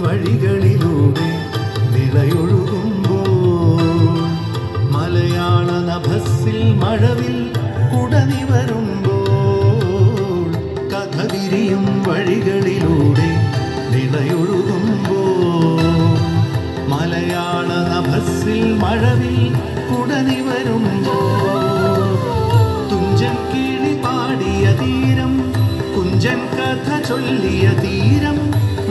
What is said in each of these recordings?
വഴികളിലൂടെ നിളയൊഴുകുമ്പോൾ മലയാള നഭസിൽ മഴവിൽ കുടനിവരുമ്പോൾ കഥ വിരിയും വഴികളിലൂടെ നിളയൊഴുകുമ്പോൾ മലയാള നഭസിൽ മഴവിൽ കുടനിവരുമ്പോൾ തുഞ്ചൻ കിളി പാടിയ തീരം കുഞ്ചൻ കഥ ചൊല്ലിയ തീരം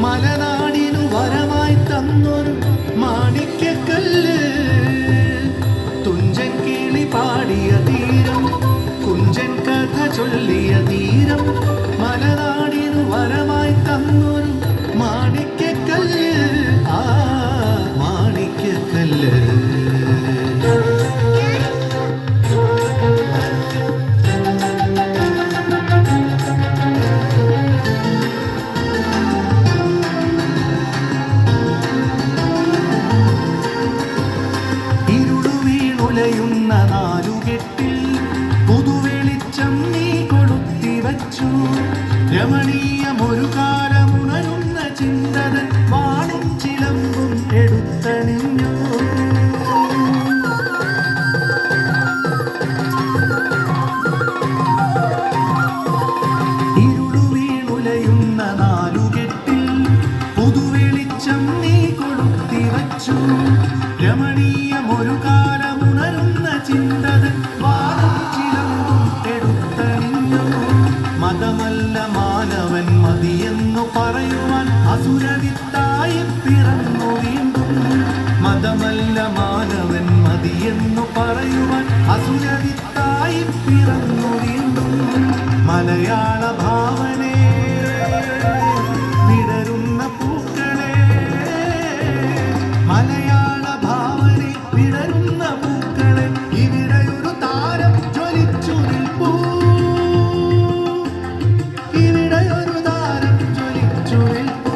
മലനാടിനു വരമായി തന്നൊരു മാണിക്യക്കല്ല് തുഞ്ചൻ കിളി പാടിയ തീരം കുഞ്ചൻ കഥ ചൊല്ലിയ തീരം മലനാടിനു വരമായി തന്നൊരു മാണിക്യക്കല്ല് ആ മാണിക്യക്കല്ല് ഉലയുന്ന നാലുകെട്ടിൽ പുതുവെളിച്ചം നീ കൊളുത്തി വച്ചു രമണീയമൊരു കാലമുണരുന്ന ചിന്തകൾ വാണും ചിലമ്പും എടുത്തണിഞ്ഞു ഇരുളു വീണുലയുന്ന നാലുകെട്ടിൽ പുതുവെളിച്ചം നീ കൊളുത്തി വച്ചു രമണീയമൊരു കാലമുണരുന്ന ചിന്തകൾ വാഴും ചിലമ്പും എടുത്തണിഞ്ഞു മതമല്ല മാനവൻ മതിയെന്നു പറയുവാൻ അസുരവിത്തായി പിറന്നു വീണ്ടും മതമല്ല മാനവൻ മതിയെന്നു പറയുവാൻ അസുരവിത്തായി പിറന്നു വീണ്ടും മലയാള ഭാവനേ വിടരുന്ന പൂക്കളെ മലയാള ഭാവനെ വിടരുന്ന പൂക്കളെ ഇവിടെയൊരു താരം ജ്വലിച്ചു നിൽപ്പൂ ഇവിടെയൊരു താരം ജ്വലിച്ചു നിൽപ്പൂ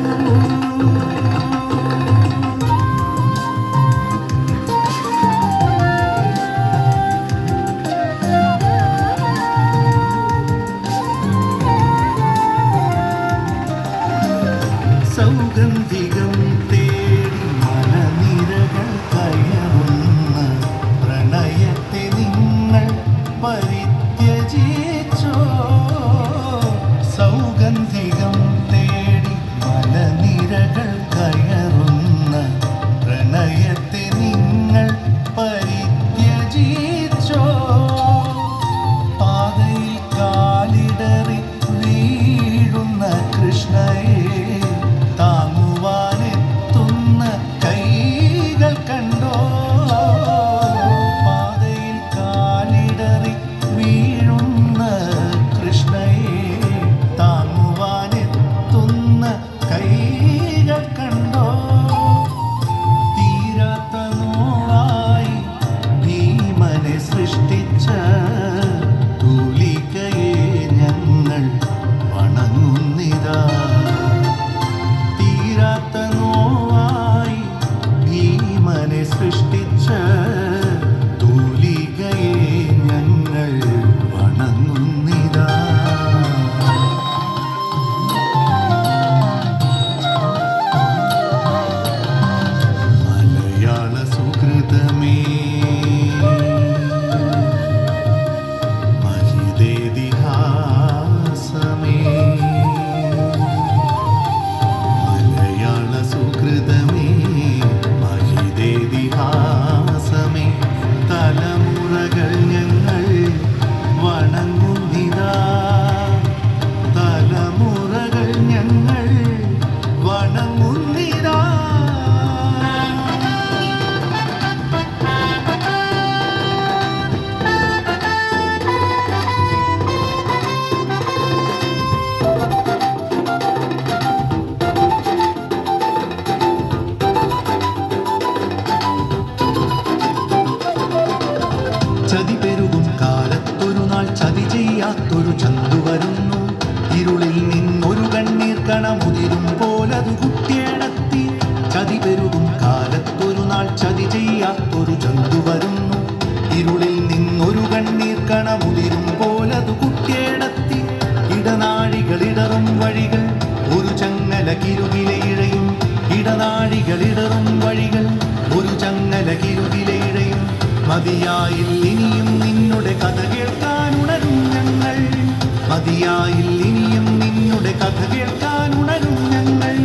സൗഗന്ധികം തേടി മലനിരകൾ കയറുന്ന പ്രണയത്തെ നിങ്ങൾ പരിത്യജിച്ചോ സൗഗന്ധികം തേടി മലനിരകൾ കയറുന്ന പ്രണയത്തെ നിങ്ങൾ പരിത്യജിച്ചോ പാതയിൽ കാലിടറി വീഴുന്ന കൃഷ്ണയെ താങ്ങുവാനെത്തുന്ന കൈകൾ കണ്ടോ പാതയിൽ കാലിടറി വീഴുന്ന കൃഷ്ണയെ താങ്ങുവാനെത്തുന്ന കൈകൾ കണ്ടോ തീരാത്ത നോവായി ഭീമനെ സൃഷ്ടിച്ച തൂലികയെ ഞങ്ങൾ വണങ്ങുന്നിതാ തീരാത്ത നോവായി ഭീമനെ സൃഷ്ടിച്ച തൂലികയെ ഞങ്ങൾ വണങ്ങുന്നിതാ മലയാള സുഹൃതമേ മഹിതേതിഹാസമേ മലയാള സുഹൃതമേ മഹിതേതിഹാസമേ തലമുറകൾ ഞങ്ങൾ വണങ്ങുന്നിതാ തലമുറകൾ ഞങ്ങൾ വണങ്ങുന്നിതാ ചതി പെരുകും കാലത്തൊരു നാൾ ചതി ചെയ്യാത്തൊരു ചന്തു വരുന്നു ഇരുളിൽ നിന്നൊരു കണ്ണീർ കണമുതിരും പോലതു കുട്ടിയടത്തി നാഴികളിടറും വഴികൾ ഒരു ചങ്ങല കിരുകിലേഴയും മതിയായിൽ ഇനിയും നിന്നുടെ കഥ കേൾക്കാൻ ഉണരും ഞങ്ങൾ മതിയായിൽ ഇനിയും നിന്നുടെ കഥ കേൾക്കാൻ ഉണരും ഞങ്ങൾ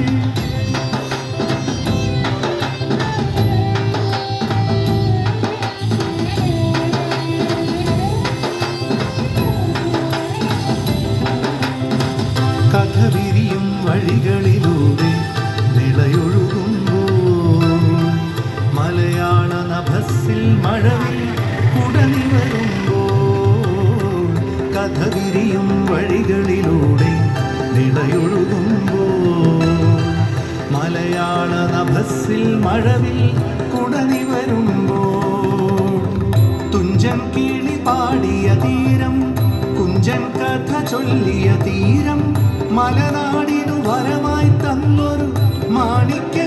കഥ വിരിയും വഴികളിലൂടെ നിളയൊഴുകുമ്പോൾ മലയാള നഭസ്സിൽ മഴവിൽ കുടനി വരുമ്പോൾ കഥ വിരിയും വഴികളിലൂടെ നിളയൊഴുകുമ്പോൾ മലയാള നഭസ്സിൽ മഴവിൽ കുടനി വരുമ്പോൾ തുഞ്ചൻ കിളി പാടിയ തീരം കുഞ്ചൻ കഥ ചൊല്ലിയ തീരം മലനാടിനു വരമായി തന്നൊരു മാണിക്യ